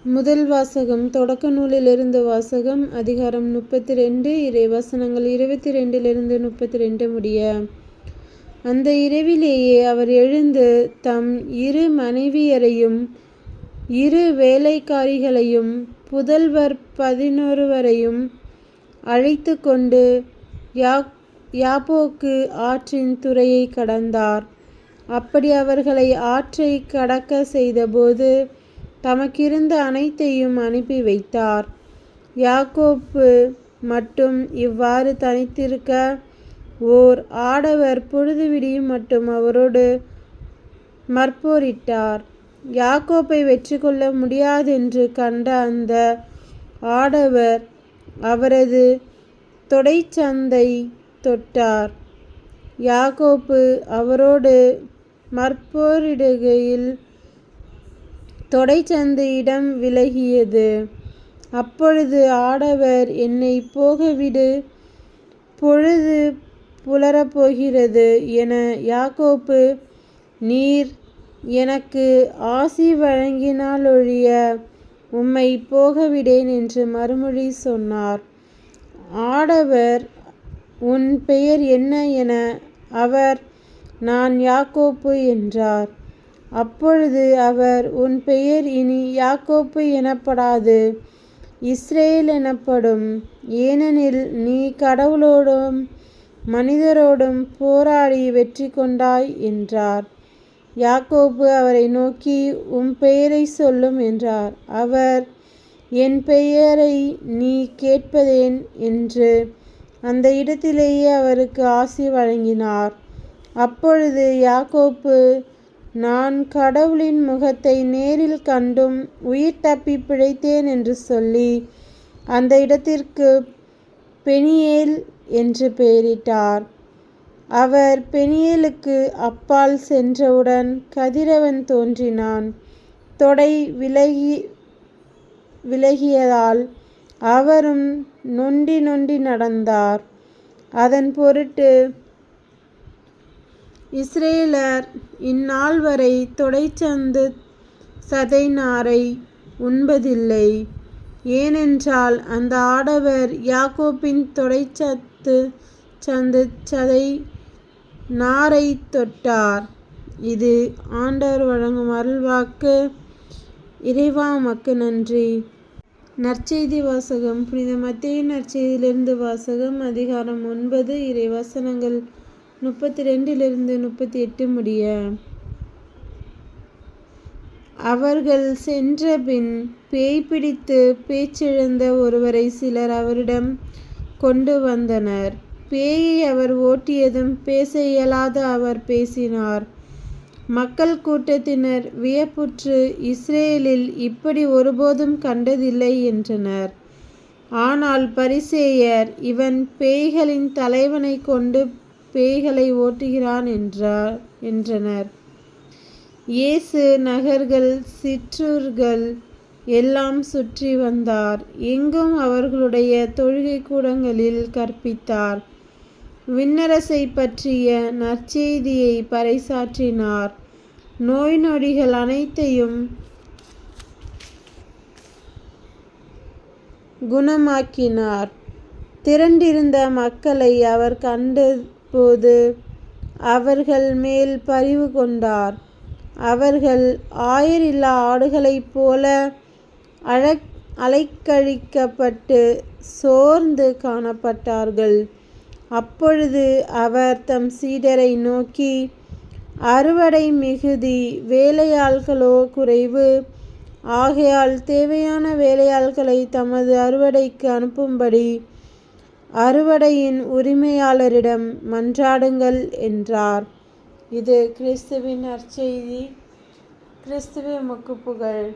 முதல் வாசகம் தொடக்க நூலிலிருந்து வாசகம். அதிகாரம் 32, இறைவசனங்கள் 22 32 முடிய. அந்த இரவிலேயே அவர் எழுந்து தம் 2 மனைவியரையும் 2 வேலைக்காரிகளையும் புதல்வர் 11 அழைத்து கொண்டு யாப்போக்கு ஆற்றின் துறையை கடந்தார். அப்படி அவர்களை ஆற்றை கடக்க செய்தபோது தமக்கிருந்த அனைத்தையும் அனுப்பி வைத்தார். யாக்கோப்பு மட்டும் இவ்வாறு தனித்திருக்க ஓர் ஆடவர் பொழுது விடியும் மட்டும் அவரோடு மற்போரிட்டார். யாக்கோப்பை வெற்றி கொள்ள முடியாதென்று கண்ட அந்த ஆடவர் அவரது தொடைச்சந்தை தொட்டார். யாக்கோப்பு அவரோடு மற்போரிடுகையில் தொடைச்சந்து இடம் விலகியது. அப்பொழுது ஆடவர், என்னை போகவிடு, பொழுது புலரப்போகிறது என யாக்கோப்பு, நீர் எனக்கு ஆசி வழங்கினாலொழிய உம்மை போகவிடேன் என்று மறுமொழி சொன்னார். ஆடவர், உன் பெயர் என்ன என அவர், நான் யாக்கோப்பு என்றார். அப்பொழுது அவர், உன் பெயர் இனி யாக்கோப்பு எனப்படாது இஸ்ரேல் எனப்படும், ஏனெனில் நீ கடவுளோடும் மனிதரோடும் போராடி வெற்றி கொண்டாய் என்றார். யாக்கோப்பு அவரை நோக்கி, உம் பெயரை சொல்லும் என்றார். அவர், என் பெயரை நீ கேட்பதேன் என்று அந்த இடத்திலேயே அவருக்கு ஆசி வழங்கினார். அப்பொழுது யாக்கோப்பு, நான் கடவுளின் முகத்தை நேரில் கண்டும் உயிர் தப்பி பிழைத்தேன் என்று சொல்லி அந்த இடத்திற்கு பெனியேல் என்று பெயரிட்டார். அவர் பெனியேலுக்கு அப்பால் சென்றவுடன் கதிரவன் தோன்றினான். தொடை விலகியதால் அவரும் நொண்டி நொண்டி நடந்தார். அதன் பொருட்டு இஸ்ரேலர் இந்நாள் வரை தொடைச்சந்து சதை நாரை உண்பதில்லை. ஏனென்றால் அந்த ஆடவர் யாக்கோப்பின் தொடைச்சந்து சதை நாரை தொட்டார். இது ஆண்டவர் வழங்கும் அருள்வாக்கு. இறைவா உமக்கு நன்றி. நற்செய்தி வாசகம். புனித மத்தேயு நற்செய்தியிலிருந்து வாசகம். அதிகாரம் 9, இறைவசனங்கள் 32 38 முடிய. அவர்கள் சென்றபின் பேய் பிடித்து பேச்சிழந்த ஒருவரை சிலர் அவரிடம் கொண்டு வந்தனர். பேயை அவர் ஓட்டியதும் பேச இயலாத அவர் பேசினார். மக்கள் கூட்டத்தினர் வியப்புற்று, இஸ்ரேலில் இப்படி ஒருபோதும் கண்டதில்லை என்றனர். ஆனால் பரிசேயர், இவன் பேய்களின் தலைவனை கொண்டு பேய்களை ஓட்டுகிறான் என்றனர். இயேசு நகர்கள் சிற்றூர்கள் எல்லாம் சுற்றி வந்தார். எங்கும் அவர்களுடைய தொழுகை கூடங்களில் கற்பித்தார். விண்ணரசை பற்றிய நற்செய்தியை பறைசாற்றினார். நோய் நொடிகள் அனைத்தையும் குணமாக்கினார். திரண்டிருந்த மக்களை அவர் கண்டபோது அவர்கள் மேல் பரிவு கொண்டார். அவர்கள் ஆயரில்லா ஆடுகளைப் போல அலைக்கழிக்கப்பட்டு சோர்ந்து காணப்பட்டார்கள். அப்பொழுது அவர் தம் சீடரை நோக்கி, அறுவடை மிகுதி, வேலையாள்களோ குறைவு. ஆகையால் தேவையான வேலையாள்களை தமது அறுவடைக்கு அனுப்பும்படி அறுவடையின் உரிமையாளரிடம் மன்றாடுங்கள் என்றார். இது கிறிஸ்துவின் நற்செய்தி. கிறிஸ்துவே உமக்கு புகழ்.